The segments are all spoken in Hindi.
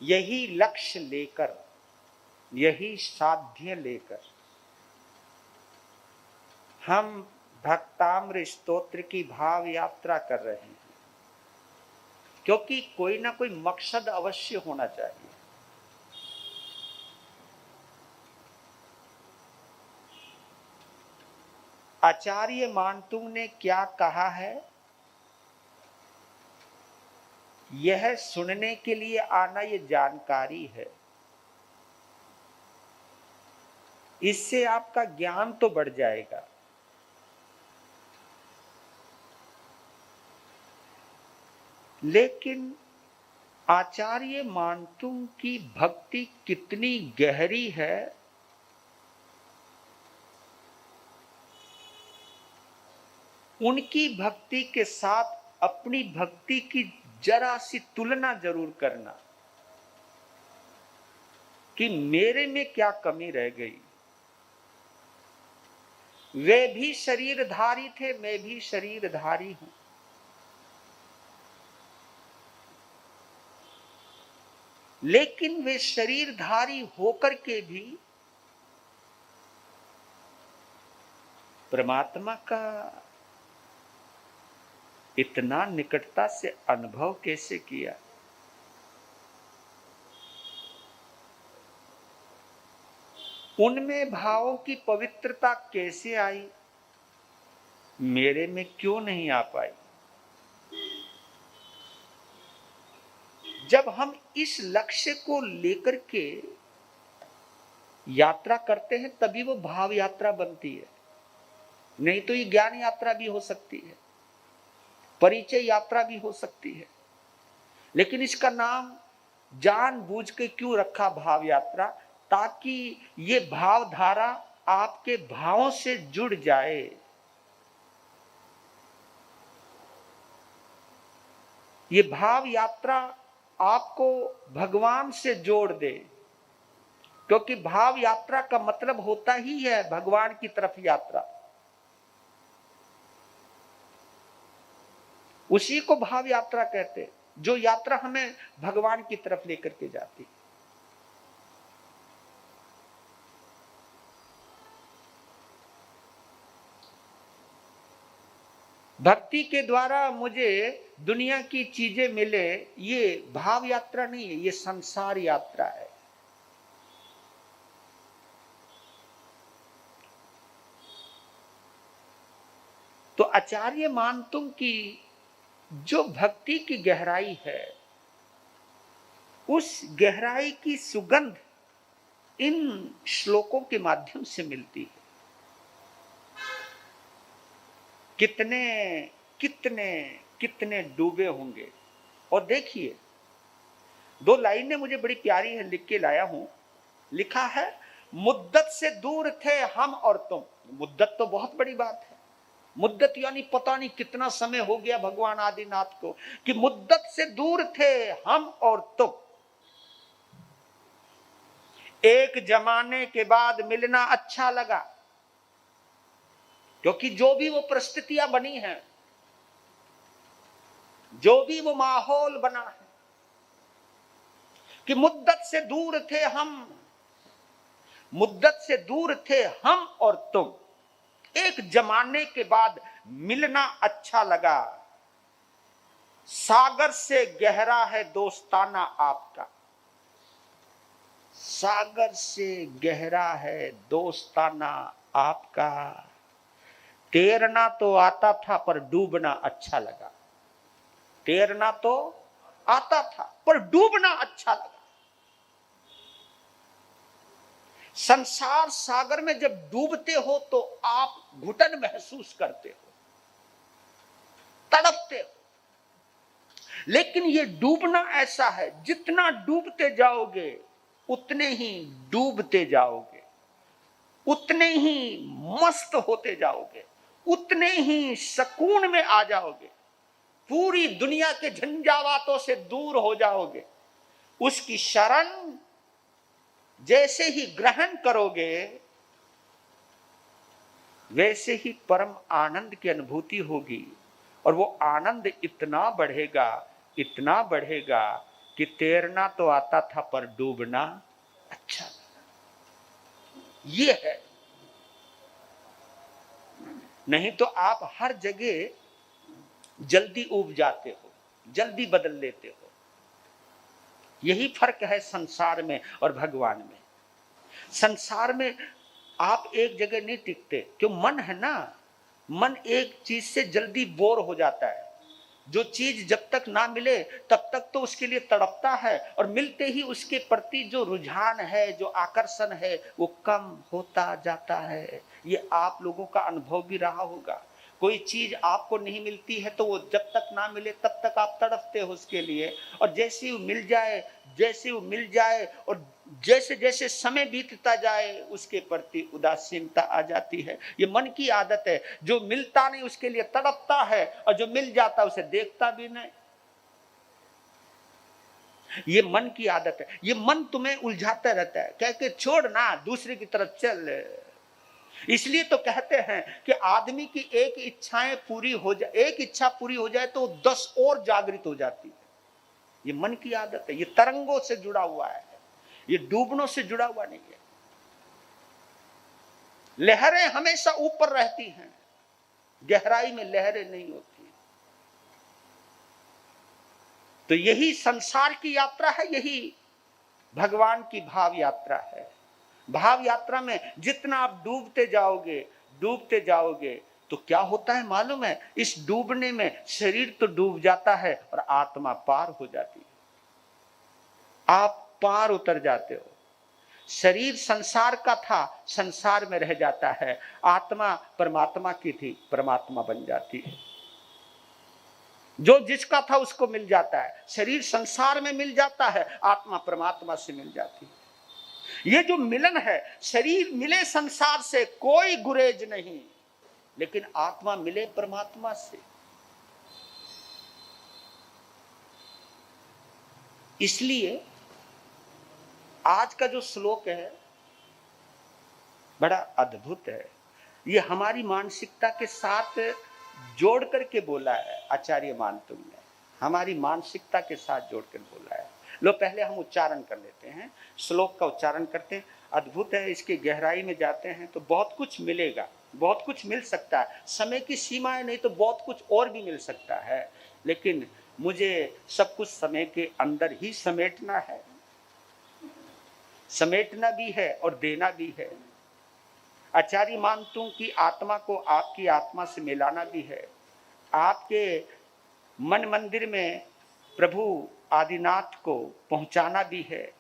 यही लक्ष्य लेकर, यही साध्य लेकर हम भक्तामृत स्तोत्र की भाव यात्रा कर रहे हैं, क्योंकि कोई ना कोई मकसद अवश्य होना चाहिए। आचार्य मानतुंग ने क्या कहा है, यह सुनने के लिए आना ये जानकारी है, इससे आपका ज्ञान तो बढ़ जाएगा, लेकिन आचार्य मानतुंग की भक्ति कितनी गहरी है, उनकी भक्ति के साथ अपनी भक्ति की जरा सी तुलना जरूर करना कि मेरे में क्या कमी रह गई। वे भी शरीरधारी थे, मैं भी शरीरधारी हूं, लेकिन वे शरीरधारी होकर के भी परमात्मा का इतना निकटता से अनुभव कैसे किया। उनमें भावों की पवित्रता कैसे आई, मेरे में क्यों नहीं आ पाई। जब हम इस लक्ष्य को लेकर के यात्रा करते हैं तभी वो भाव यात्रा बनती है, नहीं तो ये ज्ञान यात्रा भी हो सकती है, परिचय यात्रा भी हो सकती है, लेकिन इसका नाम जानबूझ के क्यों रखा भाव यात्रा, ताकि ये भावधारा आपके भावों से जुड़ जाए। ये भाव यात्रा आपको भगवान से जोड़ दे, क्योंकि भाव यात्रा का मतलब होता ही है भगवान की तरफ यात्रा। उसी को भाव यात्रा कहते हैं, जो यात्रा हमें भगवान की तरफ लेकर के जाती। भक्ति के द्वारा मुझे दुनिया की चीजें मिले, ये भाव यात्रा नहीं है, ये संसार यात्रा है। तो आचार्य मानतुंग की जो भक्ति की गहराई है, उस गहराई की सुगंध इन श्लोकों के माध्यम से मिलती है। कितने कितने कितने डूबे होंगे। और देखिए, दो लाइनें मुझे बड़ी प्यारी है, लिख के लाया हूं। लिखा है, मुद्दत से दूर थे हम और तुम। मुद्दत तो बहुत बड़ी बात है। मुद्दत यानी पता नहीं कितना समय हो गया भगवान आदिनाथ को कि मुद्दत से दूर थे हम और तुम। एक जमाने के बाद मिलना अच्छा लगा, क्योंकि जो भी वो परिस्थितियां बनी हैं, जो भी वो माहौल बना है कि मुद्दत से दूर थे हम, मुद्दत से दूर थे हम और तुम, एक जमाने के बाद मिलना अच्छा लगा। सागर से गहरा है दोस्ताना आपका, सागर से गहरा है दोस्ताना आपका। तैरना तो आता था पर डूबना अच्छा लगा। तैरना तो आता था पर डूबना अच्छा लगा। संसार सागर में जब डूबते हो तो आप घुटन महसूस करते हो, तड़पते हो, लेकिन ये डूबना ऐसा है, जितना डूबते जाओगे उतने ही डूबते जाओगे, उतने ही मस्त होते जाओगे, उतने ही सुकून में आ जाओगे, पूरी दुनिया के झंझावातों से दूर हो जाओगे। उसकी शरण जैसे ही ग्रहण करोगे वैसे ही परम आनंद की अनुभूति होगी। और वो आनंद इतना बढ़ेगा, इतना बढ़ेगा कि तैरना तो आता था पर डूबना अच्छा, ये है। नहीं तो आप हर जगह जल्दी उब जाते हो, जल्दी बदल लेते हो। यही फर्क है संसार में और भगवान में। संसार में आप एक जगह नहीं टिकते, क्यों? मन है ना, मन एक चीज से जल्दी बोर हो जाता है। जो चीज जब तक ना मिले तब तक तो उसके लिए तड़पता है, और मिलते ही उसके प्रति जो रुझान है, जो आकर्षण है, वो कम होता जाता है। ये आप लोगों का अनुभव भी रहा होगा। कोई चीज आपको नहीं मिलती है तो वो जब तक ना मिले तब तक आप तड़पते हो उसके लिए, और जैसे वो मिल जाए, जैसे वो मिल जाए, और जैसे जैसे समय बीतता जाए उसके प्रति उदासीनता आ जाती है। ये मन की आदत है। जो मिलता नहीं उसके लिए तड़पता है, और जो मिल जाता उसे देखता भी नहीं। ये मन की आदत है। ये मन तुम्हें उलझाता रहता है, कह के छोड़ ना, दूसरे की तरफ चल। इसलिए तो कहते हैं कि आदमी की एक इच्छाएं पूरी हो जाए, एक इच्छा पूरी हो जाए तो 10 और जागृत हो जाती है। ये मन की आदत है। ये तरंगों से जुड़ा हुआ है, ये डूबनों से जुड़ा हुआ नहीं है। लहरें हमेशा ऊपर रहती हैं, गहराई में लहरें नहीं होती। तो यही संसार की यात्रा है, यही भगवान की भाव यात्रा है। भाव यात्रा में जितना आप डूबते जाओगे, डूबते जाओगे, तो क्या होता है मालूम है? इस डूबने में शरीर तो डूब जाता है और आत्मा पार हो जाती है। आप पार उतर जाते हो। शरीर संसार का था, संसार में रह जाता है। आत्मा परमात्मा की थी, परमात्मा बन जाती है। जो जिसका था उसको मिल जाता है। शरीर संसार में मिल जाता है, आत्मा परमात्मा से मिल जाती है। ये जो मिलन है, शरीर मिले संसार से कोई गुरेज नहीं, लेकिन आत्मा मिले परमात्मा से। इसलिए आज का जो श्लोक है बड़ा अद्भुत है। ये हमारी मानसिकता के साथ जोड़ करके बोला है आचार्य मानतुंग ने, हमारी मानसिकता के साथ जोड़कर बोला है। लो पहले हम उच्चारण कर लेते हैं, श्लोक का उच्चारण करते हैं। अद्भुत है, इसकी गहराई में जाते हैं तो बहुत कुछ मिलेगा, बहुत कुछ मिल सकता है। समय की सीमाएं नहीं तो बहुत कुछ और भी मिल सकता है, लेकिन मुझे सब कुछ समय के अंदर ही समेटना है। समेटना भी है और देना भी है। आचार्य मानतुंग की आत्मा को आपकी आत्मा से मिलाना भी है। आपके मन मंदिर में प्रभु आदिनाथ को पहुंचाना भी है।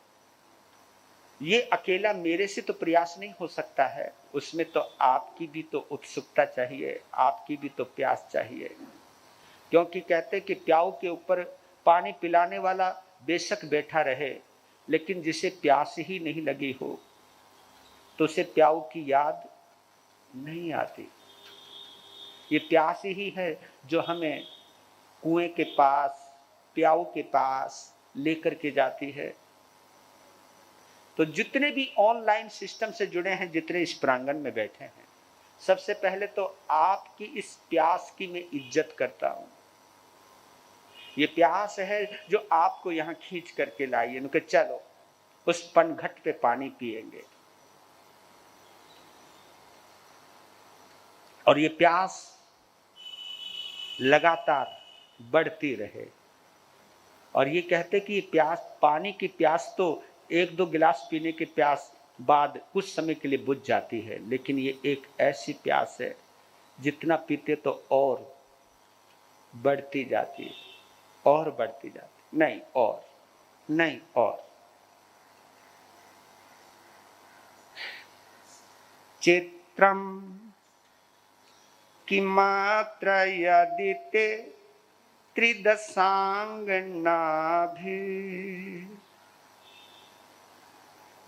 ये अकेला मेरे से तो प्रयास नहीं हो सकता है, उसमें तो आपकी भी तो उत्सुकता चाहिए, आपकी भी तो प्यास चाहिए। क्योंकि कहते कि प्याऊ के ऊपर पानी पिलाने वाला बेशक बैठा रहे, लेकिन जिसे प्यास ही नहीं लगी हो तो उसे प्याऊ की याद नहीं आती। ये प्यास ही है जो हमें कुएं के पास, प्याऊ के पास लेकर के जाती है। तो जितने भी ऑनलाइन सिस्टम से जुड़े हैं, जितने इस प्रांगण में बैठे हैं, सबसे पहले तो आपकी इस प्यास की मैं इज्जत करता हूं। ये प्यास है जो आपको यहां खींच करके लाई है कि चलो उस पनघट पे पानी पिएंगे। और ये प्यास लगातार बढ़ती रहे। और ये कहते कि ये प्यास, पानी की प्यास तो 1-2 गिलास पीने के प्यास बाद कुछ समय के लिए बुझ जाती है, लेकिन ये एक ऐसी प्यास है जितना पीते तो और बढ़ती जाती है, और बढ़ती जाती, नहीं और, नहीं और। चित्रम किमात्र यदिते त्रिदशांगनाभि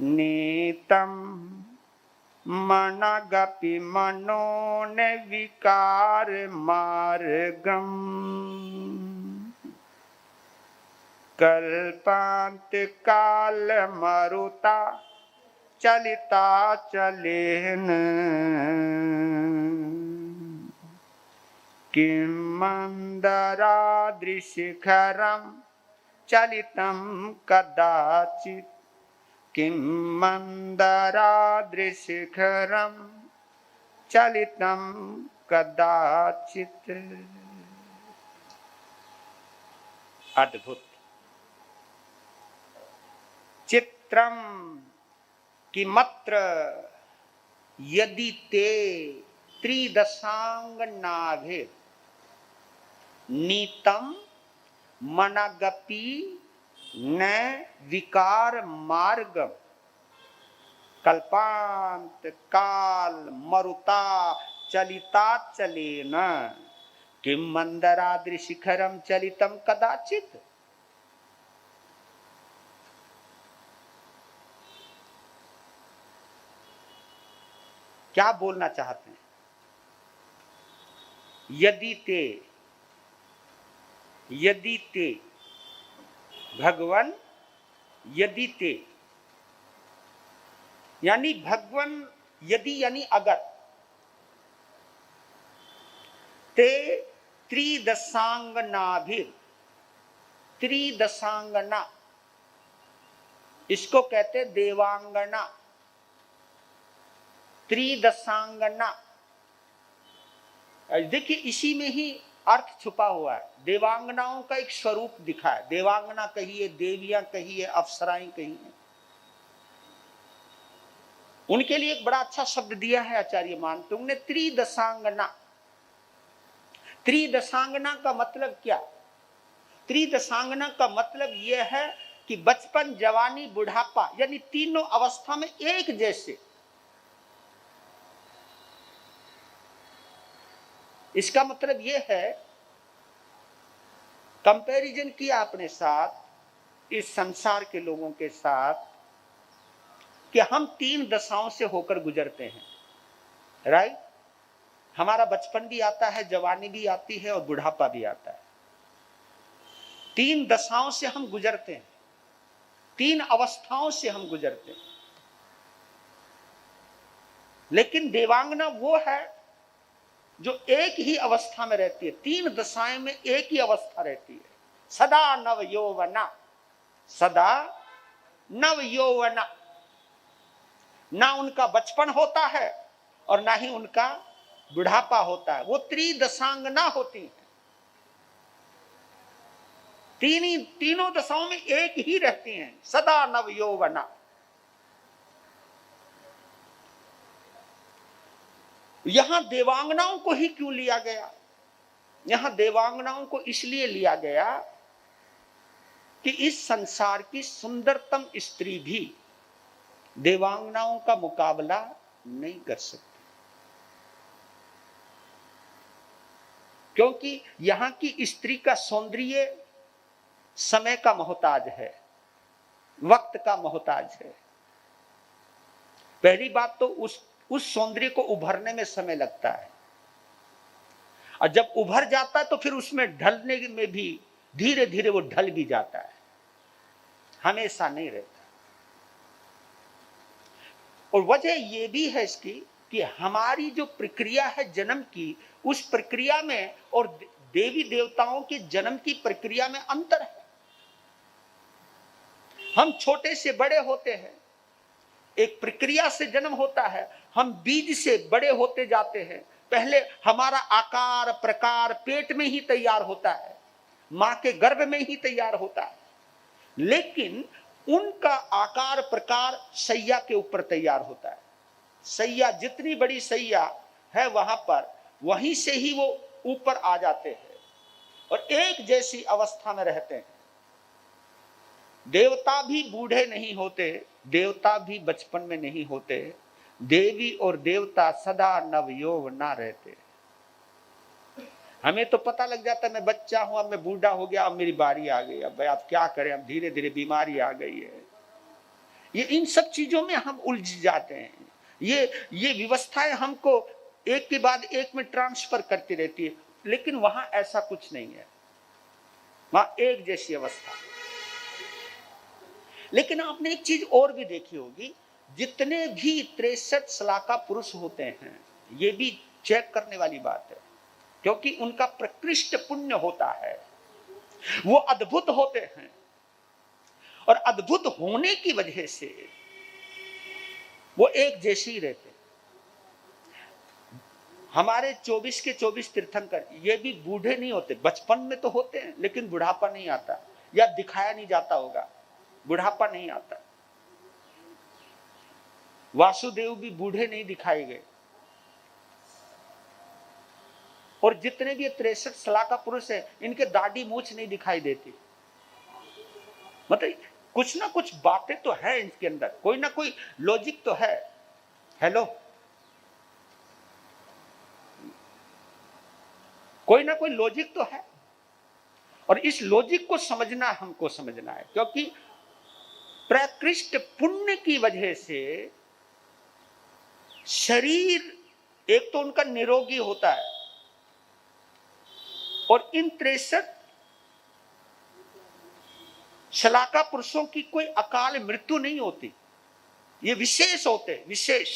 नीतम मनगपि मनोन विकार मार्गम कल्पांत काल मरुता चलिता चलेन किं मंदराद्रिशिखरं चलितं कदाचित् किं मंदराद्रिशिखरं चलितं कदाचित्। अद्भुत। चित्रम किमत्र यदि ते त्रिदशांग नाभिर नीतम मनगपि न विकार मार्गम कल्पांत काल मरुता चलिता चलेन किम मंदराद्रि शिखरम चलितम कदाचित। क्या बोलना चाहते हैं? यदि ते भगवान, यदि ते यानी भगवान, यदि यानी अगर, ते त्रिदशांगनाभिर, त्रिदशांगना इसको कहते देवांगना, त्रिदशांगना। देखिए इसी में ही अर्थ छुपा हुआ है। देवांगनाओं का एक स्वरूप दिखा है। देवांगना कहिए, देवियां कहिए, अप्सराएं कहिए, उनके लिए एक बड़ा अच्छा शब्द दिया है आचार्य मानते ने, त्रिदशांगना। त्रिदशांगना का मतलब क्या? त्रिदशांगना का मतलब यह है कि बचपन, जवानी, बुढ़ापा यानी तीनों अवस्था में एक जैसे। इसका मतलब यह है, कंपैरिजन किया अपने साथ, इस संसार के लोगों के साथ, कि हम तीन दशाओं से होकर गुजरते हैं। राइट? हमारा बचपन भी आता है, जवानी भी आती है और बुढ़ापा भी आता है। तीन दशाओं से हम गुजरते हैं, तीन अवस्थाओं से हम गुजरते हैं। लेकिन देवांगना वो है जो एक ही अवस्था में रहती है। तीन दशाएं में एक ही अवस्था रहती है, सदा नव यौवना, सदा नव यौवना। ना उनका बचपन होता है और ना ही उनका बुढ़ापा होता है। वो त्रिदशांगना होती है, तीनों दशाओं में एक ही रहती हैं, सदा नव यौवना। यहां देवांगनाओं को ही क्यों लिया गया? यहां देवांगनाओं को इसलिए लिया गया कि इस संसार की सुंदरतम स्त्री भी देवांगनाओं का मुकाबला नहीं कर सकती, क्योंकि यहां की स्त्री का सौंदर्य समय का मोहताज है, वक्त का मोहताज है। पहली बात तो उस सौंदर्य को उभरने में समय लगता है, और जब उभर जाता है तो फिर उसमें ढलने में भी धीरे धीरे वो ढल भी जाता है, हमेशा नहीं रहता। और वजह यह भी है इसकी कि हमारी जो प्रक्रिया है जन्म की, उस प्रक्रिया में और देवी देवताओं के जन्म की प्रक्रिया में अंतर है। हम छोटे से बड़े होते हैं, एक प्रक्रिया से जन्म होता है। हम बीज से बड़े होते जाते हैं। पहले हमारा आकार प्रकार पेट में ही तैयार होता है, मां के गर्भ में ही तैयार होता है। लेकिन उनका आकार प्रकार सैया के ऊपर तैयार होता है। सैया जितनी बड़ी सैया है वहां पर, वहीं से ही वो ऊपर आ जाते हैं और एक जैसी अवस्था में रहते हैं। देवता भी बूढ़े नहीं होते, देवता भी बचपन में नहीं होते। देवी और देवता सदा नवयौवना रहते। हमें तो पता लग जाता है मैं बच्चा हूं, अब मैं बूढ़ा हो गया, अब मेरी बारी आ गई, अब भाई आप क्या करें, अब धीरे धीरे बीमारी आ गई है। ये इन सब चीजों में हम उलझ जाते हैं। ये व्यवस्थाएं हमको एक के बाद एक में ट्रांसफर करती रहती है, लेकिन वहां ऐसा कुछ नहीं है, वहां एक जैसी अवस्था। लेकिन आपने एक चीज और भी देखी होगी, जितने भी 63 सलाका पुरुष होते हैं, ये भी चेक करने वाली बात है, क्योंकि उनका प्रकृष्ट पुण्य होता है, वो अद्भुत होते हैं। और अद्भुत होने की वजह से वो एक जैसे ही रहते। हमारे 24 के 24 तीर्थंकर ये भी बूढ़े नहीं होते, बचपन में तो होते हैं लेकिन बुढ़ापा नहीं आता, या दिखाया नहीं जाता होगा, बुढ़ापा नहीं आता। वासुदेव भी बूढ़े नहीं दिखाए गए, और जितने भी 63 साल का पुरुष है इनके दाढ़ी मूछ नहीं दिखाई देती। मतलब कुछ ना कुछ बातें तो है इनके अंदर, कोई ना कोई लॉजिक तो है। हेलो, कोई ना कोई लॉजिक तो है, और इस लॉजिक को समझना हमको समझना है, क्योंकि प्रकृष्ट पुण्य की वजह से शरीर एक तो उनका निरोगी होता है, और इन 63 शलाका पुरुषों की कोई अकाल मृत्यु नहीं होती। ये विशेष होते, विशेष,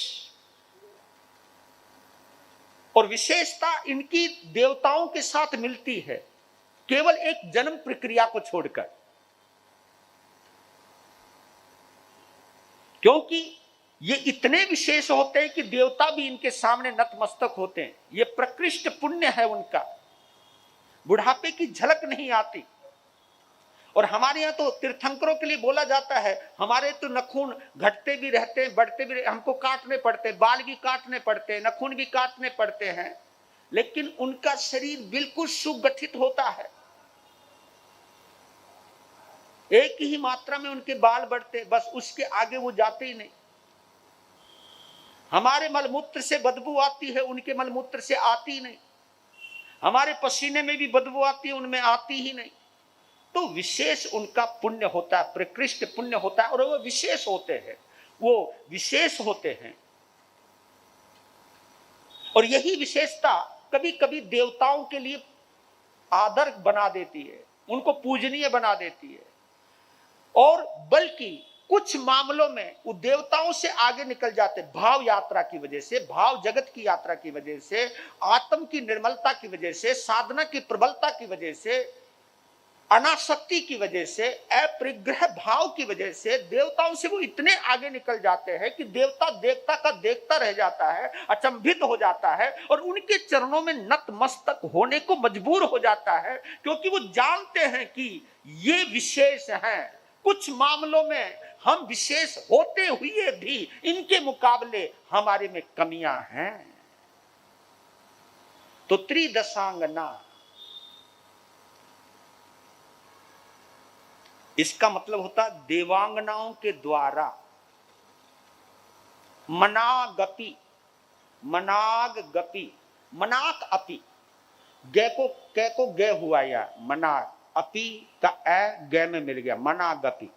और विशेषता इनकी देवताओं के साथ मिलती है, केवल एक जन्म प्रक्रिया को छोड़कर। क्योंकि ये इतने विशेष होते हैं कि देवता भी इनके सामने नतमस्तक होते हैं। ये प्रकृष्ट पुण्य है उनका, बुढ़ापे की झलक नहीं आती। और हमारे यहाँ तो तीर्थंकरों के लिए बोला जाता है, हमारे तो नखून घटते भी रहते हैं, बढ़ते भी रहते, हमको काटने पड़ते हैं, बाल भी काटने पड़ते हैं, नखून भी काटने पड़ते हैं, लेकिन उनका शरीर बिल्कुल सुगठित होता है। एक ही मात्रा में उनके बाल बढ़ते, बस उसके आगे वो जाते ही नहीं। हमारे मलमूत्र से बदबू आती है, उनके मलमूत्र से आती नहीं। हमारे पसीने में भी बदबू आती है, उनमें आती ही नहीं। तो विशेष उनका पुण्य होता है, प्रकृष्ट पुण्य होता है, और वो विशेष होते हैं, वो विशेष होते हैं। और यही विशेषता कभी कभी देवताओं के लिए आदर बना देती है, उनको पूजनीय बना देती है, और बल्कि कुछ मामलों में वो देवताओं से आगे निकल जाते, भाव यात्रा की वजह से, भाव जगत की यात्रा की वजह से, आत्म की निर्मलता की वजह से, साधना की प्रबलता की वजह से, अनासक्ति की वजह से, अपरिग्रह भाव की वजह से देवताओं से वो इतने आगे निकल जाते हैं कि देवता देखता का देखता रह जाता है, अचंभित हो जाता है, और उनके चरणों में नतमस्तक होने को मजबूर हो जाता है, क्योंकि वो जानते हैं कि ये विशेष हैं। कुछ मामलों में हम विशेष होते हुए भी इनके मुकाबले हमारे में कमियां हैं। तो त्रिदशांगना, इसका मतलब होता देवांगनाओं के द्वारा मनागपि, मनाग गपि, मनाक अपि, गे को कै को गे हुआ, या मनाग, अपि का ए गे में मिल गया, मनागपि।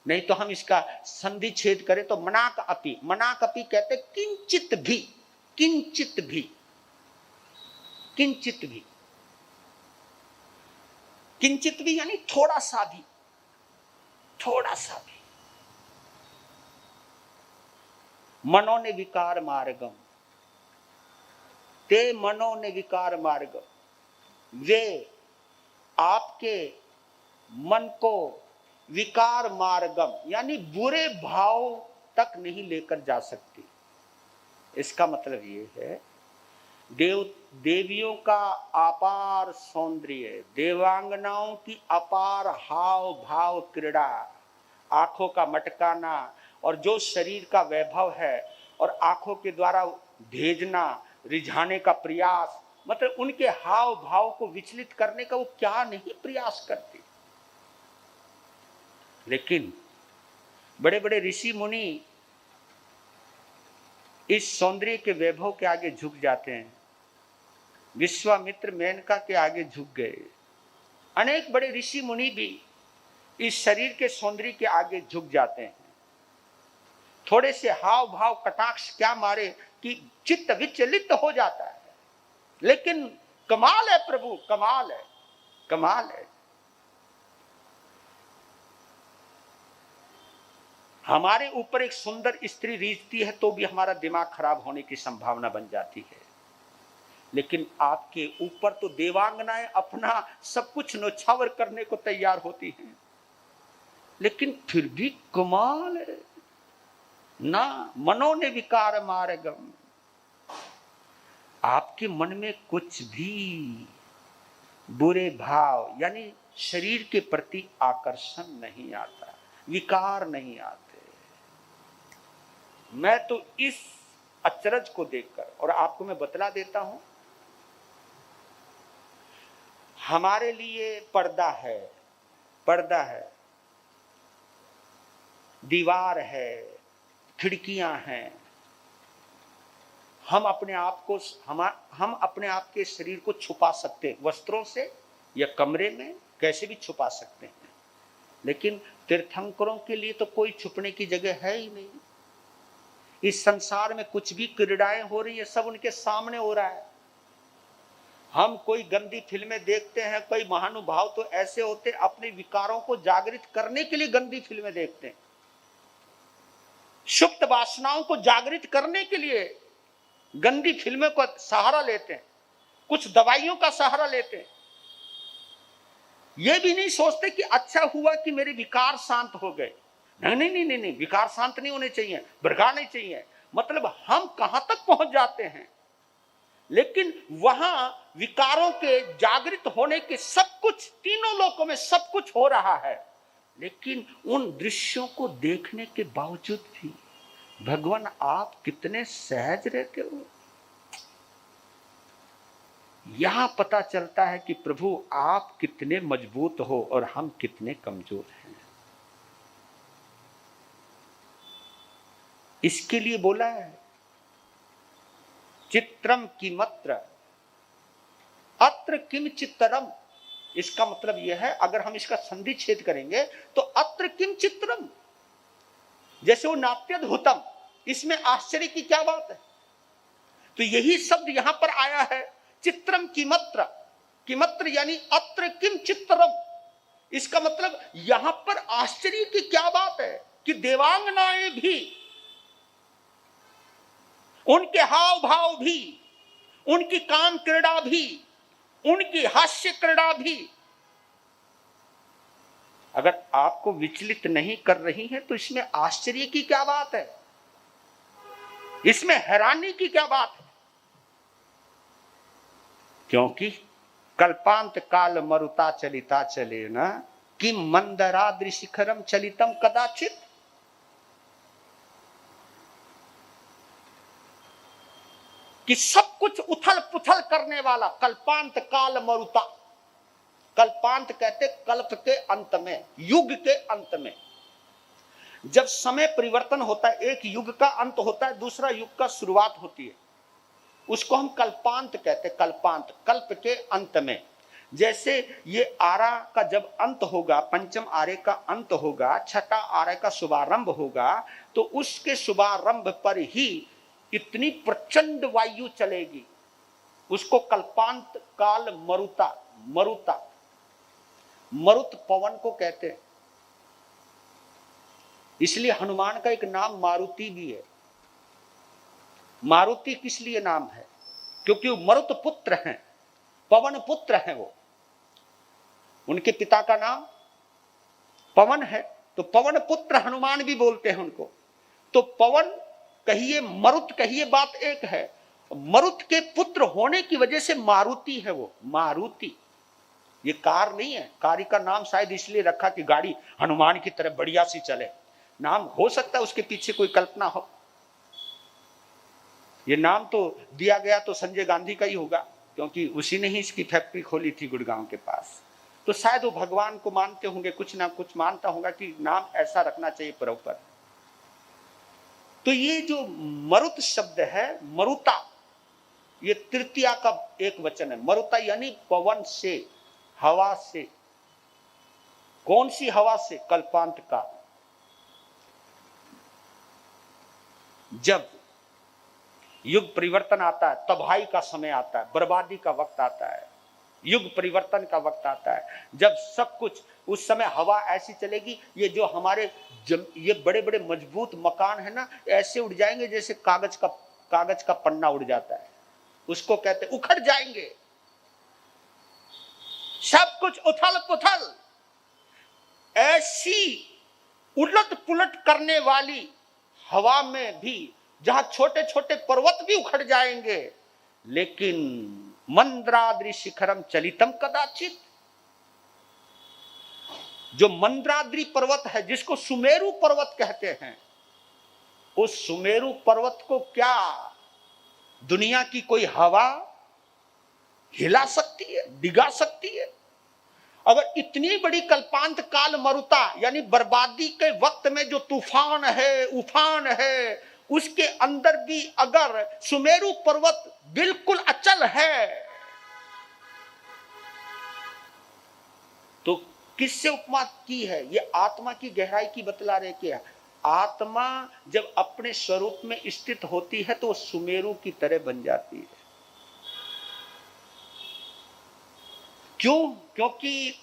नहीं तो हम इसका संधि छेद करें तो मनाक अपि। मनाक अपि कहते किंचित भी, किंचित भी, किंचित भी, किंचित भी यानी थोड़ा सा भी, थोड़ा सा भी। मनो ने विकार मार्गम, ते मनो ने विकार मार्गम, वे आपके मन को विकार मार्गम यानी बुरे भाव तक नहीं लेकर जा सकती। इसका मतलब ये है, देवियों का अपार सौंदर्य, देवांगनाओं की अपार हाव भाव क्रीड़ा, आंखों का मटकाना, और जो शरीर का वैभव है, और आंखों के द्वारा भेजना, रिझाने का प्रयास, मतलब उनके हाव भाव को विचलित करने का वो क्या नहीं प्रयास करती। लेकिन बड़े बड़े ऋषि मुनि इस सौंदर्य के वैभव के आगे झुक जाते हैं। विश्वामित्र मेनका के आगे झुक गए। अनेक बड़े ऋषि मुनि भी इस शरीर के सौंदर्य के आगे झुक जाते हैं। थोड़े से हाव भाव कटाक्ष क्या मारे कि चित्त विचलित हो जाता है। लेकिन कमाल है प्रभु, कमाल है, कमाल है। हमारे ऊपर एक सुंदर स्त्री रीझती है तो भी हमारा दिमाग खराब होने की संभावना बन जाती है। लेकिन आपके ऊपर तो देवांगनाएं अपना सब कुछ न्यौछावर करने को तैयार होती हैं। लेकिन फिर भी कमाल है ना, मनो ने विकार मार्गम, आपके मन में कुछ भी बुरे भाव यानी शरीर के प्रति आकर्षण नहीं आता, विकार नहीं आते। मैं तो इस अचरज को देखकर, और आपको मैं बतला देता हूं, हमारे लिए पर्दा है, पर्दा है, दीवार है, खिड़कियां हैं, हम अपने आप को हम अपने आप के शरीर को छुपा सकते हैं वस्त्रों से या कमरे में, कैसे भी छुपा सकते हैं, लेकिन तीर्थंकरों के लिए तो कोई छुपने की जगह है ही नहीं। इस संसार में कुछ भी क्रीड़ाएं हो रही है, सब उनके सामने हो रहा है। हम कोई गंदी फिल्में देखते हैं, कोई महानुभाव तो ऐसे होते अपने विकारों को जागृत करने के लिए गंदी फिल्में देखते हैं, सुप्त वासनाओं को जागृत करने के लिए गंदी फिल्मों का सहारा लेते हैं, कुछ दवाइयों का सहारा लेते हैं। यह भी नहीं सोचते कि अच्छा हुआ कि मेरे विकार शांत हो गए। नहीं नहीं नहीं नहीं, नहीं। विकार शांत नहीं होने चाहिए, भड़का नहीं चाहिए। मतलब हम कहां तक पहुंच जाते हैं, लेकिन वहां विकारों के जागृत होने के सब कुछ, तीनों लोकों में सब कुछ हो रहा है, लेकिन उन दृश्यों को देखने के बावजूद भी भगवान आप कितने सहज रहते हो। यहां पता चलता है कि प्रभु आप कितने मजबूत हो और हम कितने कमजोर हैं। इसके लिए बोला है चित्रम किमत्र अत्र किम चित्रम। इसका मतलब यह है, अगर हम इसका संधि छेद करेंगे तो अत्र किम चित्रम, जैसे वो नाट्यद्भुतम, इसमें आश्चर्य की क्या बात है। तो यही शब्द यहां पर आया है, चित्रम किमत्र, किमत्र यानी अत्र किम चित्रम। इसका मतलब यहां पर आश्चर्य की क्या बात है कि देवांगनाएं भी, उनके हाव भाव भी, उनकी काम क्रीड़ा भी, उनकी हास्य क्रीड़ा भी अगर आपको विचलित नहीं कर रही है तो इसमें आश्चर्य की क्या बात है, इसमें हैरानी की क्या बात है। क्योंकि कल्पांत काल मरुता चलिता चले न कि मंदराद्रि शिखरम चलितम कदाचित। कि सब कुछ उथल पुथल करने वाला कल्पांत काल मरुता। कल्पांत कहते कल्प के अंत में, युग के अंत में, जब समय परिवर्तन होता है, एक युग का अंत होता है, दूसरा युग का शुरुआत होती है, उसको हम कल्पांत कहते हैं। कल्पांत, कल्प के अंत में। जैसे ये आरा का जब अंत होगा, पंचम आरे का अंत होगा, छठा आरे का शुभारंभ होगा, तो उसके शुभारंभ पर ही इतनी प्रचंड वायु चलेगी, उसको कल्पांत काल मरुता, मरुता, मरुत पवन को कहते हैं। इसलिए हनुमान का एक नाम मारुति भी है। मारुति किस लिए नाम है? क्योंकि वो मरुत पुत्र हैं, पवन पुत्र हैं। वो, उनके पिता का नाम पवन है, तो पवन पुत्र हनुमान भी बोलते हैं उनको। तो पवन कहिए, मरुत कहिए, बात एक है। मरुत के पुत्र होने की वजह से मारुति है वो, मारुति। ये कार नहीं है, कार का नाम शायद इसलिए रखा कि गाड़ी हनुमान की तरह बढ़िया सी चले। नाम हो सकता है उसके पीछे कोई कल्पना हो। ये नाम तो दिया गया तो संजय गांधी का ही होगा, क्योंकि उसी ने ही इसकी फैक्ट्री खोली थी गुड़गांव के पास। तो शायद वो भगवान को मानते होंगे, कुछ ना कुछ मानता होगा कि नाम ऐसा रखना चाहिए प्रॉपर। तो ये जो मरुत शब्द है, मरुता, ये तृतीया का एक वचन है। मरुता यानी पवन से, हवा से। कौन सी हवा से? कल्पांत का। जब युग परिवर्तन आता है, तबाही का समय आता है, बर्बादी का वक्त आता है, युग परिवर्तन का वक्त आता है, जब सब कुछ, उस समय हवा ऐसी चलेगी, ये जो हमारे ये बड़े बड़े मजबूत मकान है ना, ऐसे उड़ जाएंगे जैसे कागज का पन्ना उड़ जाता है, उसको कहते उखड़ जाएंगे। सब कुछ उथल पुथल, ऐसी उलट पुलट करने वाली हवा में भी, जहां छोटे छोटे पर्वत भी उखड़ जाएंगे, लेकिन मंद्राद्रि शिखरम चलितम कदाचित, जो मंद्राद्रि पर्वत है जिसको सुमेरु पर्वत कहते हैं, उस सुमेरु पर्वत को क्या दुनिया की कोई हवा हिला सकती है, डिगा सकती है? अगर इतनी बड़ी कल्पांत काल मरुता यानी बर्बादी के वक्त में जो तूफान है, उफान है, उसके अंदर भी अगर सुमेरु पर्वत बिल्कुल अचल है, तो किससे उपमा की है? ये आत्मा की गहराई की बतला रहे। क्या आत्मा जब अपने स्वरूप में स्थित होती है तो वो सुमेरु की तरह बन जाती है। क्यों? क्योंकि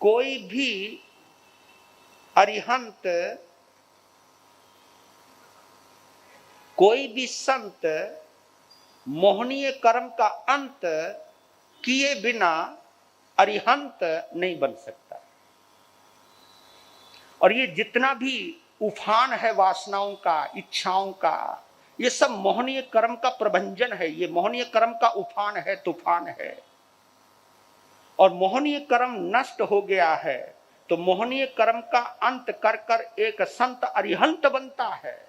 कोई भी अरिहंत, कोई भी संत मोहनीय कर्म का अंत किए बिना अरिहंत नहीं बन सकता। और ये जितना भी उफान है वासनाओं का, इच्छाओं का, ये सब मोहनीय कर्म का प्रभंजन है। ये मोहनीय कर्म का उफान है, तूफान है। और मोहनीय कर्म नष्ट हो गया है तो मोहनीय कर्म का अंत कर कर एक संत अरिहंत बनता है।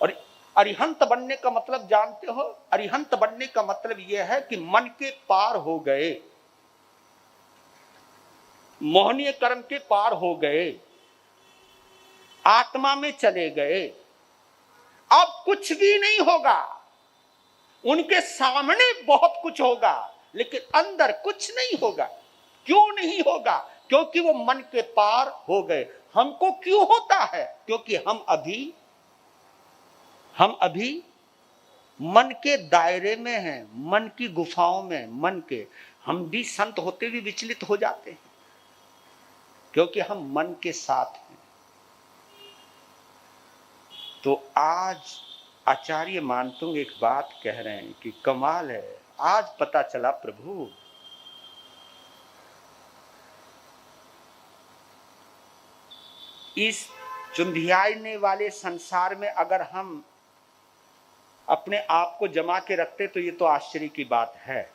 और अरिहंत बनने का मतलब जानते हो? अरिहंत बनने का मतलब यह है कि मन के पार हो गए, मोहनीय कर्म के पार हो गए, आत्मा में चले गए। अब कुछ भी नहीं होगा। उनके सामने बहुत कुछ होगा लेकिन अंदर कुछ नहीं होगा। क्यों नहीं होगा? क्योंकि वो मन के पार हो गए। हमको क्यों होता है? क्योंकि हम अभी मन के दायरे में हैं, मन की गुफाओं में, मन के। हम भी संत होते भी विचलित हो जाते हैं क्योंकि हम मन के साथ हैं। तो आज आचार्य मानतुंग एक बात कह रहे हैं कि कमाल है, आज पता चला प्रभु, इस चुंधियाने वाले संसार में अगर हम अपने आप को जमा के रखते तो ये तो आश्चर्य की बात है।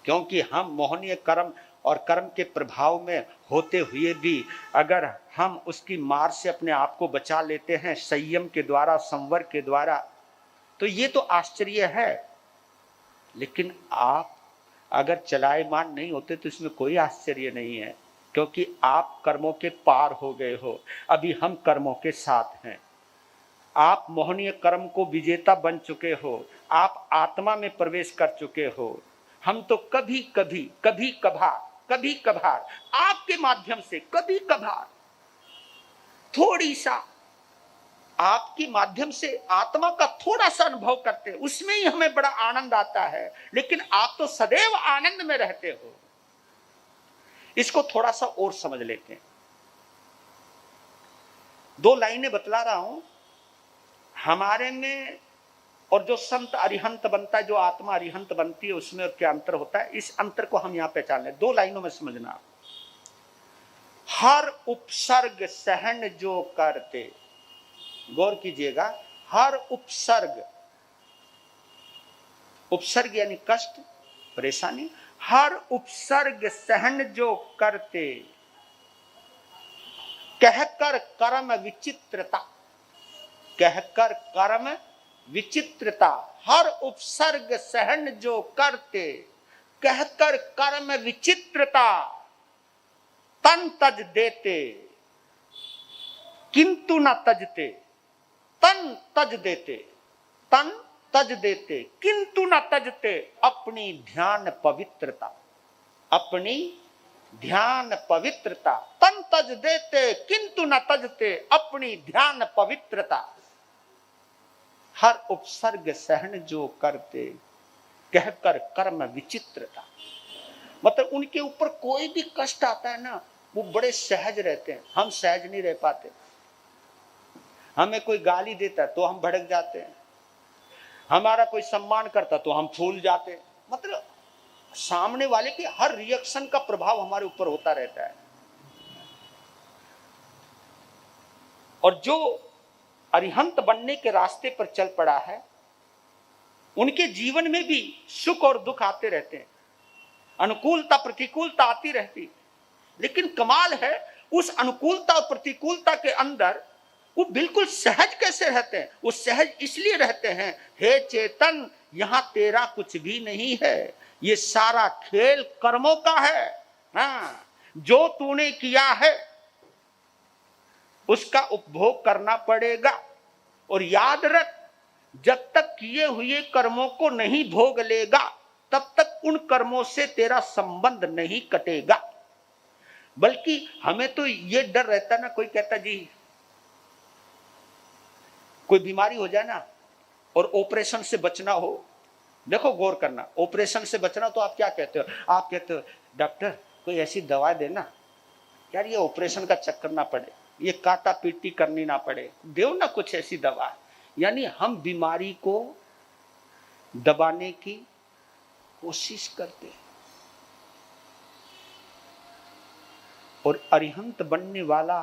क्योंकि हम मोहनीय कर्म और कर्म के प्रभाव में होते हुए भी अगर हम उसकी मार से अपने आप को बचा लेते हैं संयम के द्वारा, संवर के द्वारा, तो ये तो आश्चर्य है। लेकिन आप अगर चलायमान नहीं होते तो इसमें कोई आश्चर्य नहीं है, क्योंकि आप कर्मों के पार हो गए हो। अभी हम कर्मों के साथ हैं। आप मोहनीय कर्म को विजेता बन चुके हो, आप आत्मा में प्रवेश कर चुके हो। हम तो कभी कभार आपके माध्यम से कभी कभार थोड़ी सा आपके माध्यम से आत्मा का थोड़ा सा अनुभव करते हैं, उसमें ही हमें बड़ा आनंद आता है। लेकिन आप तो सदैव आनंद में रहते हो। इसको थोड़ा सा और समझ लेते हैं। 2 लाइनें बतला रहा हूं। हमारे में और जो संत अरिहंत बनता है, जो आत्मा अरिहंत बनती है, उसमें और क्या अंतर होता है, इस अंतर को हम यहां पहचान लें। 2 लाइनों में समझना। हर उपसर्ग सहन जो करते, गौर कीजिएगा, हर उपसर्ग, उपसर्ग यानी कष्ट, परेशानी, हर उपसर्ग सहन जो करते, कहकर कर्म विचित्रता, कहकर कर्म विचित्रता, हर उपसर्ग सहन जो करते, कहकर कर्म विचित्रता, तन तज देते किंतु न तजते, तन तज देते, तन तज देते किंतु न तजते अपनी ध्यान पवित्रता, अपनी ध्यान पवित्रता, तन तज देते किंतु न तजते अपनी ध्यान पवित्रता। हर उपसर्ग सहन जो करते, कहकर कर्म विचित्रता, मतलब उनके ऊपर कोई भी कष्ट आता है ना, वो बड़े सहज रहते हैं। हम सहज नहीं रह पाते। हमें कोई गाली देता है तो हम भड़क जाते हैं, हमारा कोई सम्मान करता तो हम फूल जाते हैं। मतलब सामने वाले के हर रिएक्शन का प्रभाव हमारे ऊपर होता रहता है। और जो अरिहंत बनने के रास्ते पर चल पड़ा है, उनके जीवन में भी सुख और दुख आते रहते हैं, अनुकूलता प्रतिकूलता आती रहती। लेकिन कमाल है, उस अनुकूलता और प्रतिकूलता के अंदर वो बिल्कुल सहज कैसे रहते हैं? वो सहज इसलिए रहते हैं, हे चेतन, यहां तेरा कुछ भी नहीं है, ये सारा खेल कर्मों का है। हाँ, जो तूने किया है उसका उपभोग करना पड़ेगा। और याद रख, जब तक किए हुए कर्मों को नहीं भोग लेगा, तब तक उन कर्मों से तेरा संबंध नहीं कटेगा। बल्कि हमें तो ये डर रहता ना, कोई कहता जी कोई बीमारी हो जाए ना और ऑपरेशन से बचना हो, देखो गौर करना, ऑपरेशन से बचना तो आप क्या कहते हो? आप कहते हो डॉक्टर कोई ऐसी दवा देना यार, ये ऑपरेशन का चक्कर ना पड़े, ये काटा पीटी करनी ना पड़े, दो ना कुछ ऐसी दवा। यानी हम बीमारी को दबाने की कोशिश करते हैं। और अरिहंत बनने वाला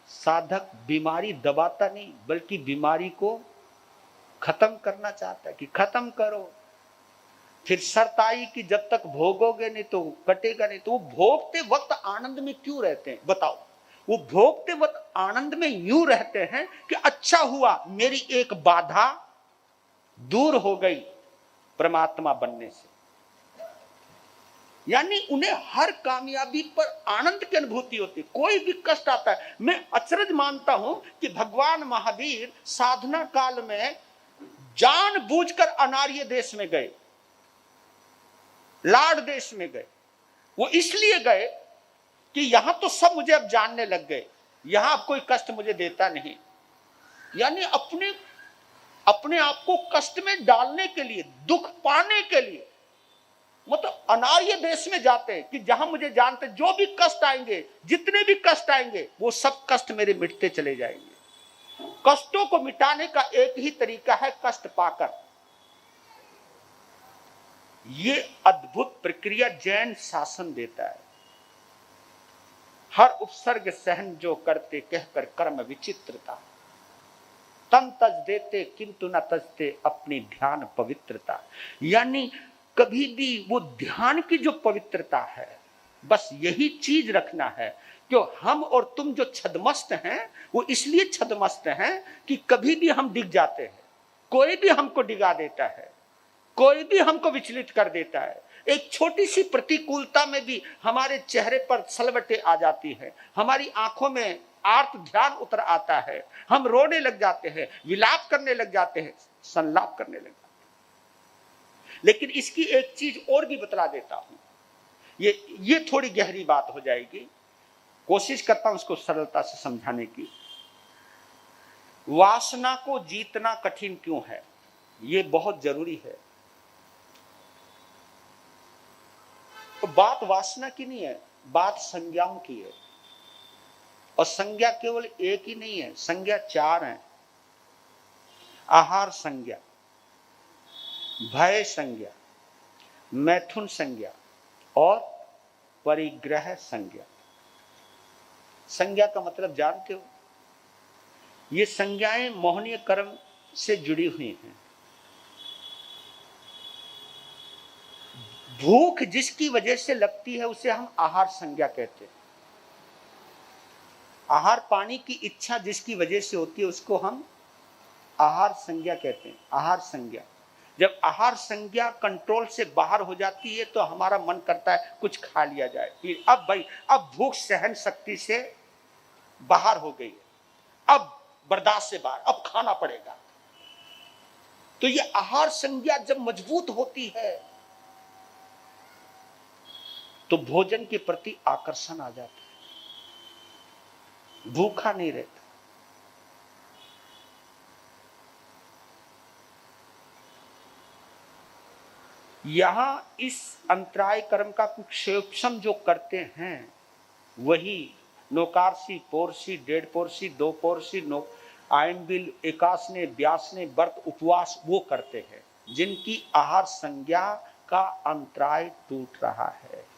साधक बीमारी दबाता नहीं, बल्कि बीमारी को खत्म करना चाहता है कि खत्म करो। फिर शर्त आई कि जब तक भोगोगे नहीं तो कटेगा नहीं। तो वो भोगते वक्त आनंद में क्यों रहते हैं बताओ? वो भोगते वक्त आनंद में यूं रहते हैं कि अच्छा हुआ मेरी एक बाधा दूर हो गई परमात्मा बनने से। यानी उन्हें हर कामयाबी पर आनंद की अनुभूति होती। कोई भी कष्ट आता है, मैं अचरज मानता हूं कि भगवान महावीर साधना काल में जानबूझकर अनार्य देश में गए, लाड़ देश में गए। वो इसलिए गए कि यहां तो सब मुझे अब जानने लग गए, यहां अब कोई कष्ट मुझे देता नहीं। यानी अपने आप को कष्ट में डालने के लिए, दुख पाने के लिए, मतलब अनार्य देश में जाते हैं कि जहां मुझे जानते, जो भी कष्ट आएंगे, जितने भी कष्ट आएंगे, वो सब कष्ट मेरे मिटते चले जाएंगे। कष्टों को मिटाने का एक ही तरीका है, कष्ट पाकर। ये अद्भुत प्रक्रिया जैन शासन देता है। हर उपसर्ग सहन जो करते, कहकर कर्म विचित्रता, तन तज देते किंतु न तजते अपनी ध्यान पवित्रता। यानी कभी भी वो ध्यान की जो पवित्रता है, बस यही चीज रखना है। क्यों? हम और तुम जो छदमस्त हैं, वो इसलिए छदमस्त हैं कि कभी भी हम डिग जाते हैं, कोई भी हमको डिगा देता है, कोई भी हमको विचलित कर देता है। एक छोटी सी प्रतिकूलता में भी हमारे चेहरे पर सलवटें आ जाती है, हमारी आंखों में आर्त ध्यान उतर आता है, हम रोने लग जाते हैं, विलाप करने लग जाते हैं, संलाप करने लग जाते हैं। लेकिन इसकी एक चीज और भी बतला देता हूं, ये थोड़ी गहरी बात हो जाएगी, कोशिश करता हूं उसको सरलता से समझाने की। वासना को जीतना कठिन क्यों है, ये बहुत जरूरी है। तो बात वासना की नहीं है, बात संज्ञाओं की है। और संज्ञा केवल एक ही नहीं है, संज्ञा चार है। आहार संज्ञा, भय संज्ञा, मैथुन संज्ञा और परिग्रह संज्ञा। संज्ञा का मतलब जानते हो? ये संज्ञाएं मोहनीय कर्म से जुड़ी हुई हैं। भूख जिसकी वजह से लगती है उसे हम आहार संज्ञा कहते हैं। आहार पानी की इच्छा जिसकी वजह से होती है उसको हम आहार संज्ञा कहते हैं। आहार संज्ञा, जब आहार संज्ञा कंट्रोल से बाहर हो जाती है तो हमारा मन करता है कुछ खा लिया जाए, फिर अब भाई अब भूख सहन शक्ति से बाहर हो गई है, अब बर्दाश्त से बाहर, अब खाना पड़ेगा। तो ये आहार संज्ञा जब मजबूत होती है तो भोजन के प्रति आकर्षण आ जाता है, भूखा नहीं रहता। यहां इस अंतराय कर्म का कुक्षेपम जो करते हैं वही नोकारसी, पोरसी, डेढ़ पोरसी, दो पोरसी, नो आयनबिल, एकासने, व्यासने, व्रत, उपवास वो करते हैं जिनकी आहार संज्ञा का अंतराय टूट रहा है।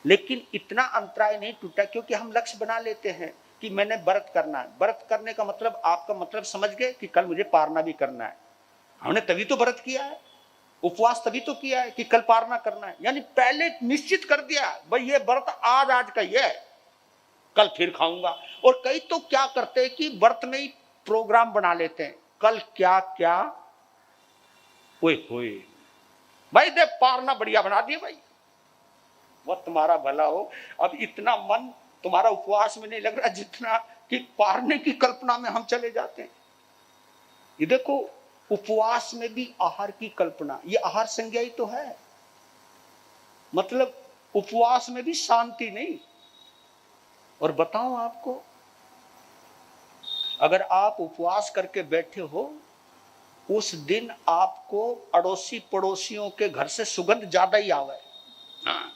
लेकिन इतना अंतराय नहीं टूटा क्योंकि हम लक्ष्य बना लेते हैं कि मैंने व्रत करना है। व्रत करने का मतलब आपका मतलब समझ गए कि कल मुझे पारना भी करना है। हमने तभी तो व्रत किया है, उपवास तभी तो किया है कि कल पारना करना है। यानी पहले निश्चित कर दिया भाई ये व्रत आज का ये है, कल फिर खाऊंगा। और कई तो क्या करते हैं कि व्रत में ही प्रोग्राम बना लेते हैं, कल क्या क्या ओए होए भाई दे पारना बढ़िया बना दिए भाई, वह तुम्हारा भला हो। अब इतना मन तुम्हारा उपवास में नहीं लग रहा जितना कि पारने की कल्पना में हम चले जाते हैं। ये देखो उपवास में भी आहार की कल्पना, ये आहार संज्ञा ही तो है। मतलब उपवास में भी शांति नहीं। और बताऊं आपको, अगर आप उपवास करके बैठे हो उस दिन आपको अड़ोसी पड़ोसियों के घर से सुगंध ज्यादा ही आवे। हाँ।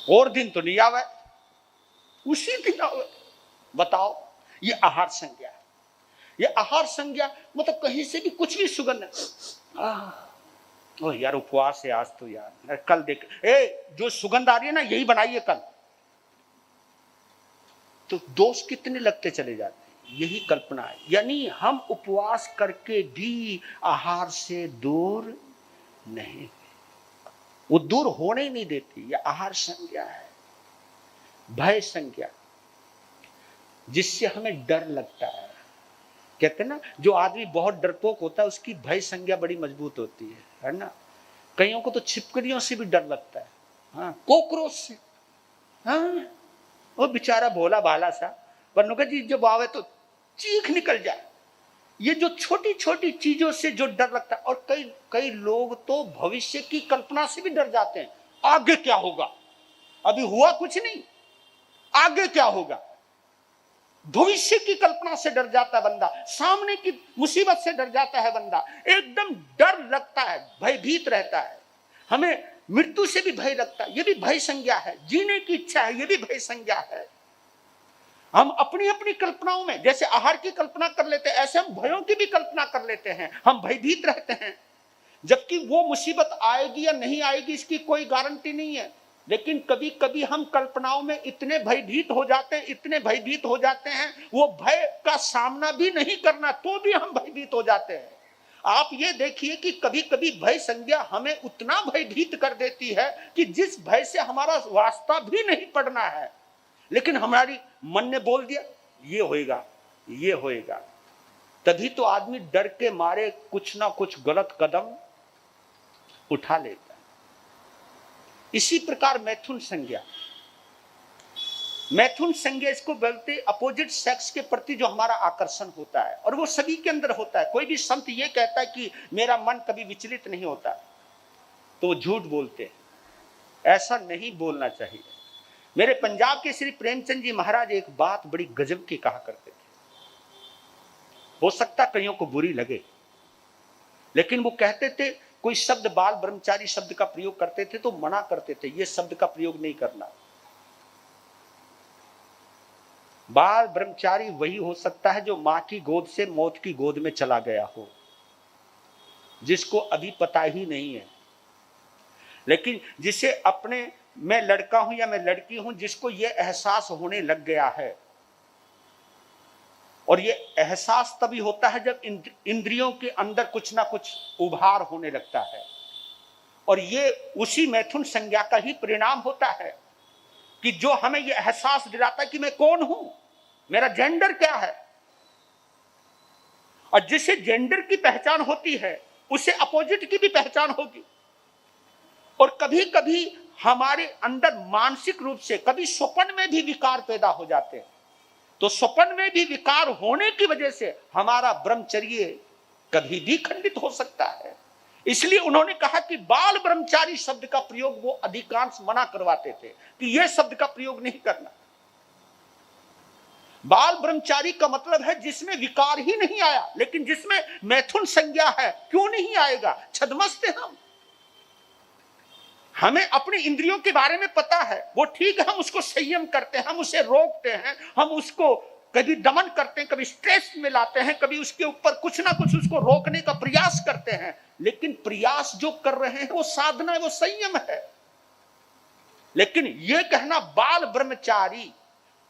और दिन तो नहीं आवे, उसी दिन आवे। बताओ, ये आहार संज्ञा है। ये आहार संज्ञा मतलब कहीं से भी कुछ भी सुगंध। ओह यार उपवास है आज तो यार, कल देख जो सुगंध आ रही है ना यही बनाइए कल। तो दोष कितने लगते चले जाते हैं, यही कल्पना है। यानी हम उपवास करके भी आहार से दूर नहीं, वो दूर होने ही नहीं देती। यह आहार संज्ञा है, भय संज्ञा, जिससे हमें डर लगता है। कहते ना जो आदमी बहुत डरपोक होता है उसकी भय संज्ञा बड़ी मजबूत होती है ना। कईयों को तो छिपकलियों से भी डर लगता है, हाँ, कोकरोच से। हाँ, वो बेचारा भोला भाला सा, पर जी जब आवे तो चीख निकल जाए। ये जो छोटी छोटी चीजों से जो डर लगता है। और कई लोग तो भविष्य की कल्पना से भी डर जाते हैं, आगे क्या होगा, अभी हुआ कुछ नहीं, आगे क्या होगा। भविष्य की कल्पना से डर जाता है बंदा, सामने की मुसीबत से डर जाता है बंदा, एकदम डर लगता है, भयभीत रहता है। हमें मृत्यु से भी भय लगता है, ये भी भय संज्ञा है। जीने की इच्छा है, ये भी भय संज्ञा है। हम अपनी अपनी कल्पनाओं में जैसे आहार की कल्पना कर लेते हैं, ऐसे हम भयों की भी कल्पना कर लेते हैं। हम भयभीत रहते हैं, जबकि वो मुसीबत आएगी या नहीं आएगी इसकी कोई गारंटी नहीं है। लेकिन कभी कभी हम कल्पनाओं में इतने भयभीत हो जाते हैं, इतने भयभीत हो जाते हैं, वो भय का सामना भी नहीं करना तो भी हम भयभीत हो जाते हैं। आप ये देखिए कि कभी कभी भय संज्ञा हमें उतना भयभीत कर देती है कि जिस भय से हमारा वास्ता भी नहीं पड़ना है, लेकिन हमारी मन ने बोल दिया ये होएगा, ये होएगा। तभी तो आदमी डर के मारे कुछ ना कुछ गलत कदम उठा लेता है। इसी प्रकार मैथुन संज्ञा, मैथुन संज्ञा इसको बोलते अपोजिट सेक्स के प्रति जो हमारा आकर्षण होता है, और वो सभी के अंदर होता है। कोई भी संत ये कहता है कि मेरा मन कभी विचलित नहीं होता तो वो झूठ बोलते हैं। ऐसा नहीं बोलना चाहिए। मेरे पंजाब के श्री प्रेमचंद जी महाराज एक बात बड़ी गजब की कहा करते थे, हो सकता कईयों को बुरी लगे, लेकिन वो कहते थे कोई शब्द बाल ब्रह्मचारी शब्द का प्रयोग करते थे तो मना करते थे, ये शब्द का प्रयोग नहीं करना। बाल ब्रह्मचारी वही हो सकता है जो मां की गोद से मौत की गोद में चला गया हो, जिसको अभी पता ही नहीं है। लेकिन जिसे अपने मैं लड़का हूं या मैं लड़की हूं, जिसको यह एहसास होने लग गया है, और ये एहसास तभी होता है जब इंद्रियों के अंदर कुछ ना कुछ उभार होने लगता है। और ये उसी मैथुन संज्ञा का ही परिणाम होता है कि जो हमें ये एहसास दिलाता है कि मैं कौन हूं, मेरा जेंडर क्या है। और जिसे जेंडर की पहचान होती है उसे अपोजिट की भी पहचान होगी। और कभी कभी हमारे अंदर मानसिक रूप से कभी स्वप्न में भी विकार पैदा हो जाते हैं, तो स्वप्न में भी विकार होने की वजह से हमारा ब्रह्मचर्य कभी भी खंडित हो सकता है। इसलिए उन्होंने कहा कि बाल ब्रह्मचारी शब्द का प्रयोग वो अधिकांश मना करवाते थे कि यह शब्द का प्रयोग नहीं करना। बाल ब्रह्मचारी का मतलब है जिसमें विकार ही नहीं आया, लेकिन जिसमें मैथुन संज्ञा है। क्यों नहीं आएगा, छद्मस्त है हम, हमें अपनी इंद्रियों के बारे में पता है, वो ठीक है, हम उसको संयम करते हैं, हम उसे रोकते हैं, हम उसको कभी दमन करते हैं, कभी स्ट्रेस में लाते हैं, कभी उसके ऊपर कुछ ना कुछ उसको रोकने का प्रयास करते हैं। लेकिन प्रयास जो कर रहे हैं वो साधना है, वो संयम है। लेकिन यह कहना बाल ब्रह्मचारी,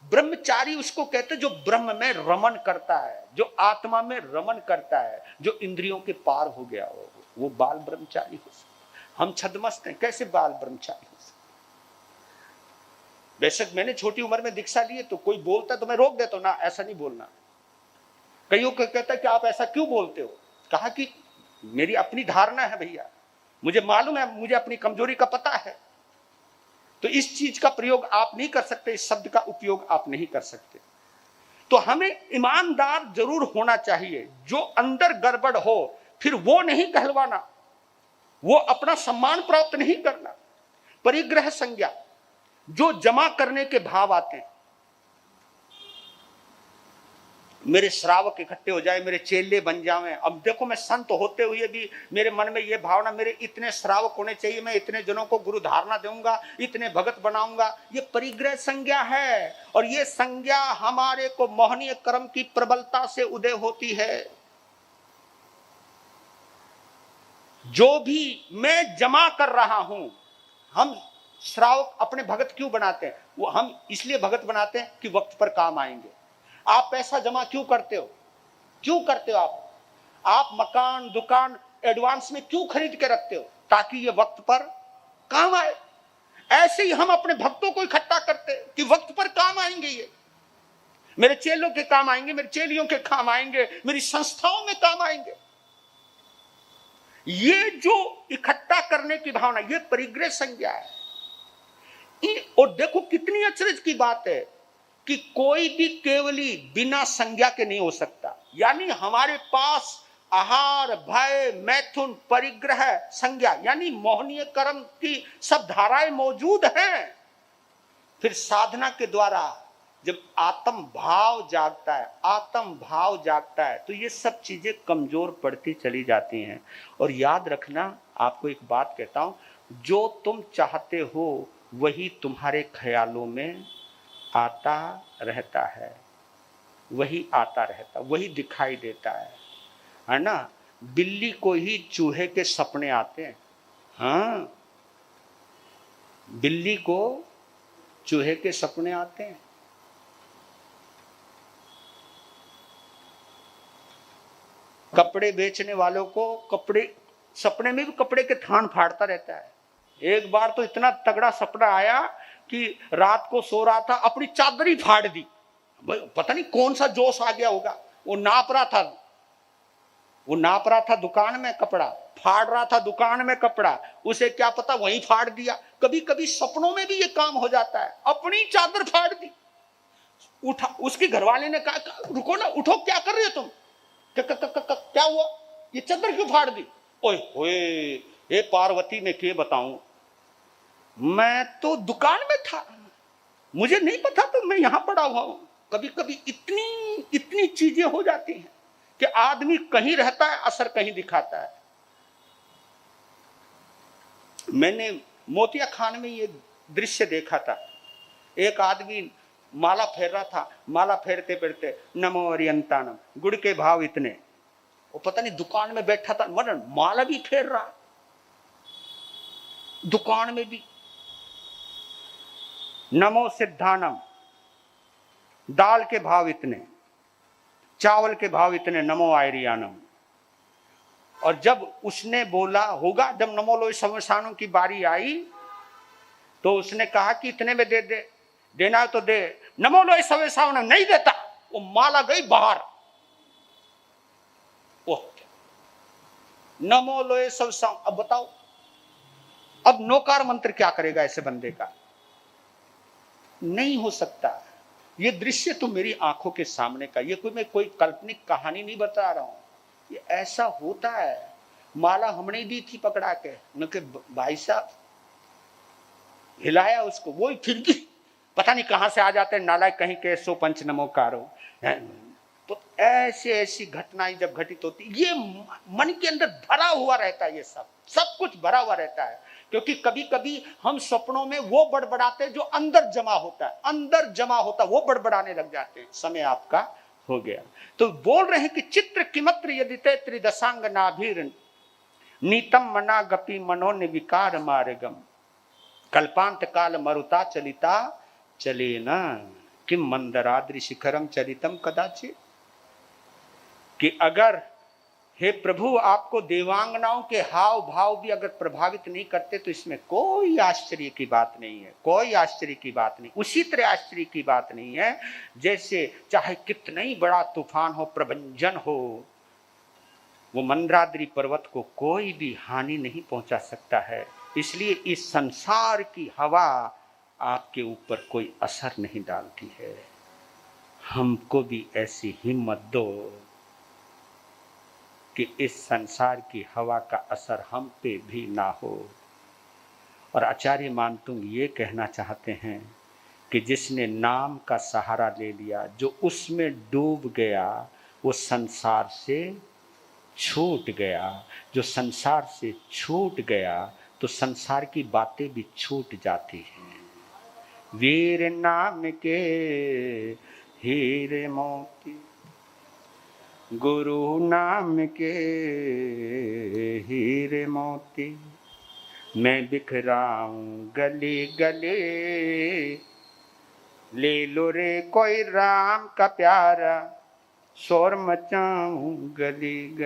ब्रह्मचारी उसको कहते जो ब्रह्म में रमन करता है, जो आत्मा में रमन करता है, जो इंद्रियों के पार हो गया हो, वो बाल ब्रह्मचारी हो सकता। हम छद्मस्त हैं, कैसे बाल ब्रह्मचारी हो सकते? बेशक मैंने छोटी उम्र में दीक्षा ली है, तो कोई बोलता तो मैं रोक देता हूं, ना ऐसा नहीं बोलना। कईयों को कहता है कि आप ऐसा क्यों बोलते हो? कहा कि मेरी अपनी धारणा है भैया, मुझे मालूम है, मुझे अपनी कमजोरी का पता है, तो इस चीज का प्रयोग आप नहीं कर सकते, इस शब्द का उपयोग आप नहीं कर सकते। तो हमें ईमानदार जरूर होना चाहिए। जो अंदर गड़बड़ हो फिर वो नहीं कहलवाना, वो अपना सम्मान प्राप्त नहीं करना। परिग्रह संज्ञा, जो जमा करने के भाव आते हैं, मेरे श्रावक इकट्ठे हो जाए, मेरे चेले बन जाएं। अब देखो मैं संत होते हुए भी मेरे मन में ये भावना, मेरे इतने श्रावक होने चाहिए, मैं इतने जनों को गुरु धारणा दूंगा, इतने भगत बनाऊंगा। ये परिग्रह संज्ञा है, और ये संज्ञा हमारे को मोहनीय कर्म की प्रबलता से उदय होती है। जो भी मैं जमा कर रहा हूं, हम श्रावक अपने भगत क्यों बनाते हैं? वो हम इसलिए भगत बनाते हैं कि वक्त पर काम आएंगे। आप पैसा जमा क्यों करते हो? क्यों करते हो आप मकान दुकान एडवांस में क्यों खरीद के रखते हो? ताकि ये वक्त पर काम आए। ऐसे ही हम अपने भक्तों को इकट्ठा करते हैं कि वक्त पर काम आएंगे, ये मेरे चेलों के काम आएंगे, मेरे चेलियों के काम आएंगे, मेरी संस्थाओं में काम आएंगे। ये जो इकट्ठा करने की भावना, ये परिग्रह संज्ञा है। और देखो कितनी अचरज की बात है कि कोई भी केवली बिना संज्ञा के नहीं हो सकता। यानी हमारे पास आहार भय मैथुन परिग्रह संज्ञा यानी मोहनीय कर्म की सब धाराएं मौजूद हैं। फिर साधना के द्वारा जब आत्म भाव जागता है, आत्म भाव जागता है, तो ये सब चीजें कमजोर पड़ती चली जाती हैं। और याद रखना, आपको एक बात कहता हूं, जो तुम चाहते हो वही तुम्हारे ख्यालों में आता रहता है, वही आता रहता, वही दिखाई देता है ना। बिल्ली को ही चूहे के सपने आते हैं। हाँ, बिल्ली को चूहे के सपने आते हैं। कपड़े बेचने वालों को कपड़े सपने में भी कपड़े के थान फाड़ता रहता है। एक बार तो इतना तगड़ा सपना आया कि रात को सो रहा था, अपनी चादर ही फाड़ दी। पता नहीं कौन सा जोश आ गया होगा। वो नाप रहा था दुकान में कपड़ा, फाड़ रहा था दुकान में कपड़ा, उसे क्या पता वहीं फाड़ दिया। कभी कभी सपनों में भी ये काम हो जाता है, अपनी चादर फाड़ दी। उठा, उसके घरवाले ने कहा रुको ना, उठो, क्या कर रहे हो तुम? क्या हुआ? ये चादर क्यों फाड़ दी? ओए होए, ये पार्वती में क्या बताऊं, मैं तो दुकान में था, मुझे नहीं पता, तो मैं यहां पड़ा हुआ हूं। कभी कभी इतनी चीजें हो जाती हैं कि आदमी कहीं रहता है, असर कहीं दिखाता है। मैंने मोतिया खान में ये दृश्य देखा था। एक आदमी माला फेर रहा था, माला फेरते फेरते नमो अरियंतानम, गुड़ के भाव इतने, वो पता नहीं दुकान में बैठा था, मरण माला भी फेर रहा, दुकान में भी नमो सिद्धानम, दाल के भाव इतने, चावल के भाव इतने, नमो आयरियानम। और जब उसने बोला होगा, जब नमो लोई समसानों की बारी आई, तो उसने कहा कि इतने में दे दे, देना है तो दे। नमो लोई समसानम नहीं देता, वो माला गई बाहर। ओह, नमो लोई समसानम। अब बताओ, अब नौकार मंत्र क्या करेगा ऐसे बंदे का? नहीं हो सकता। ये दृश्य तो मेरी आंखों के सामने का, ये मैं कोई काल्पनिक कहानी नहीं बता रहा हूं, ये ऐसा होता है। माला हमने दी थी पकड़ा के, उनके भाई साहब हिलाया उसको, वो फिर भी पता नहीं कहां से आ जाते हैं नालायक कहीं के, सो पंच नमोकारो। तो ऐसी घटनाएं जब घटित होती, ये मन के अंदर भरा हुआ रहता है, ये सब कुछ भरा हुआ रहता है। क्योंकि कभी कभी हम सपनों में वो बड़बड़ाते जो अंदर जमा होता है, अंदर जमा होता वो बड़बड़ाने लग जाते हैं। समय आपका हो गया। तो बोल रहे हैं कि चित्र किमत्र यदि ते त्रिदशांग नाभिर नीतम मना गपी मनो निविकार मार्गम कल्पांत काल मरुता चलिता चले न। किम मंदराद्रि शिखरम चरितम कदाचित, कि अगर हे प्रभु आपको देवांगनाओं के हाव भाव भी अगर प्रभावित नहीं करते तो इसमें कोई आश्चर्य की बात नहीं है, कोई आश्चर्य की बात नहीं। उसी तरह आश्चर्य की बात नहीं है जैसे चाहे कितना ही बड़ा तूफान हो, प्रभंजन हो, वो मंदराद्रि पर्वत को कोई भी हानि नहीं पहुंचा सकता है। इसलिए इस संसार की हवा आपके ऊपर कोई असर नहीं डालती है। हमको भी ऐसी हिम्मत दो कि इस संसार की हवा का असर हम पे भी ना हो। और आचार्य मानतुंग ये कहना चाहते हैं कि जिसने नाम का सहारा ले लिया, जो उसमें डूब गया, वो संसार से छूट गया। जो संसार से छूट गया तो संसार की बातें भी छूट जाती हैं। वीर नाम के हीरे मोती, गुरु नाम के हीरे मोती, मैं बिखराऊं गली गली, ले लो रे कोई राम का प्यारा, शोर मचाऊं गली गली।